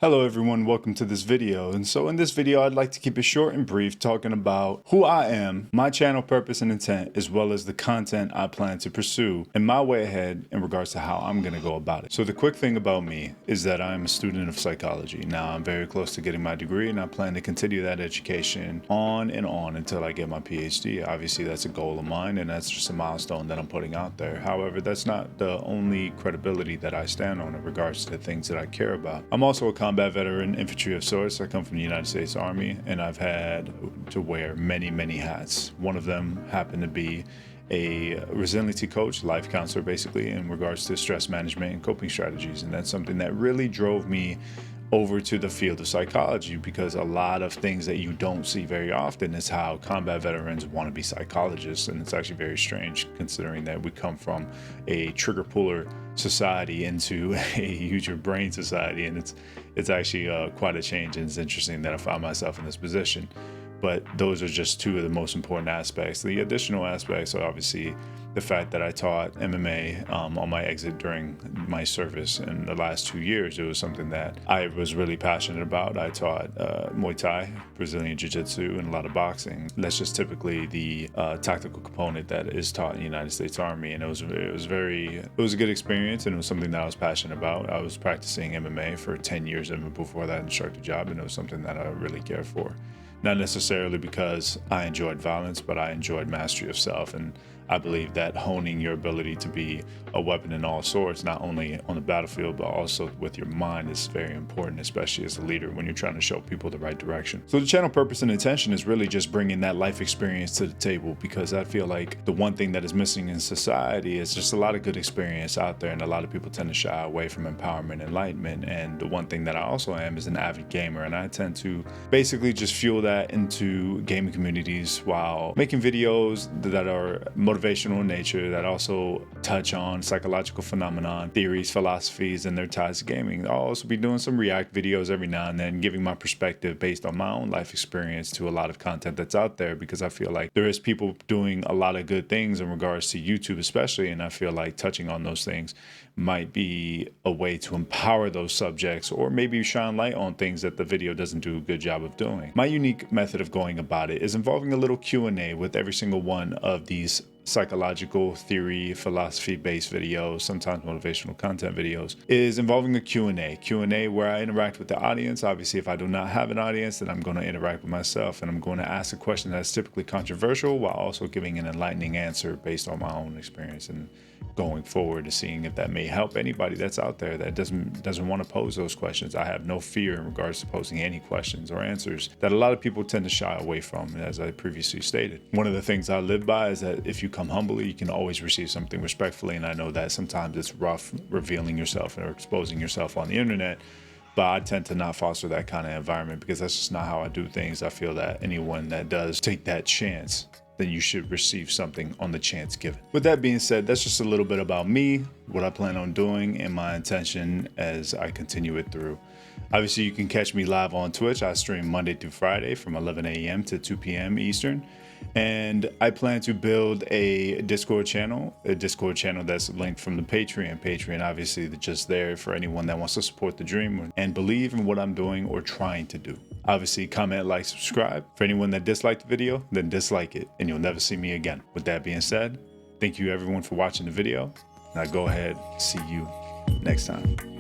Hello everyone, welcome to this video. And so in this video, I'd like to keep it short and brief, talking about who I am, my channel purpose and intent, as well as the content I plan to pursue and my way ahead in regards to how I'm going to go about it. So the quick thing about me is that I'm a student of psychology. Now I'm very close to getting my degree and I plan to continue that education on and on until I get my PhD. Obviously that's a goal of mine and that's just a milestone that I'm putting out there. However, that's not the only credibility that I stand on in regards to the things that I care about. I'm also a combat veteran, infantry of sorts. I come from the United States Army and I've had to wear many hats. One of them happened to be a resiliency coach, life counselor basically, in regards to stress management and coping strategies. And that's something that really drove me over to the field of psychology, because a lot of things that you don't see very often is how combat veterans want to be psychologists. And it's actually very strange considering that we come from a trigger puller society into a use your brain society, and it's actually quite a change, and it's interesting that I found myself in this position. But those are just two of the most important aspects. The additional aspects are obviously the fact that I taught MMA on my exit during my service in the last 2 years. It was something that I was really passionate about. I taught Muay Thai, Brazilian Jiu-Jitsu, and a lot of boxing. That's just typically the tactical component that is taught in the United States Army. And it was a good experience, and it was something that I was passionate about. I was practicing MMA for 10 years before that instructor job, and it was something that I really cared for. Not necessarily because I enjoyed violence, but I enjoyed mastery of self. And I believe that honing your ability to be a weapon in all sorts, not only on the battlefield, but also with your mind, is very important, especially as a leader when you're trying to show people the right direction. So the channel purpose and intention is really just bringing that life experience to the table, because I feel like the one thing that is missing in society is just a lot of good experience out there, and a lot of people tend to shy away from empowerment and enlightenment. And the one thing that I also am is an avid gamer, and I tend to basically just fuel that into gaming communities while making videos that are motivational in nature, that also touch on psychological phenomenon, theories, philosophies, and their ties to gaming. I'll also be doing some react videos every now and then, giving my perspective based on my own life experience to a lot of content that's out there, because I feel like there is people doing a lot of good things in regards to YouTube especially, and I feel like touching on those things might be a way to empower those subjects, or maybe shine light on things that the video doesn't do a good job of doing. My unique method of going about it is involving a little Q&A with every single one of these psychological theory, philosophy-based videos, sometimes motivational content videos, is involving a Q&A where I interact with the audience. Obviously, if I do not have an audience, then I'm going to interact with myself, and I'm going to ask a question that's typically controversial while also giving an enlightening answer based on my own experience, and going forward to seeing if that may help anybody that's out there that doesn't want to pose those questions. I have no fear in regards to posing any questions or answers that a lot of people tend to shy away from, as I previously stated. One of the things I live by is that if you come humbly, you can always receive something respectfully. And I know that sometimes it's rough revealing yourself or exposing yourself on the internet, but I tend to not foster that kind of environment, because that's just not how I do things. I feel that anyone that does take that chance, then you should receive something on the chance given. With that being said, that's just a little bit about me, what I plan on doing, and my intention as I continue it through. Obviously, you can catch me live on Twitch. I stream Monday through Friday from 11 a.m. to 2 p.m. Eastern. And I plan to build a Discord channel that's linked from the Patreon. Patreon, obviously, just there for anyone that wants to support the dream and believe in what I'm doing or trying to do. Obviously, comment, like, subscribe. For anyone that disliked the video, then dislike it, and you'll never see me again. With that being said, thank you everyone for watching the video. Now go ahead, see you next time.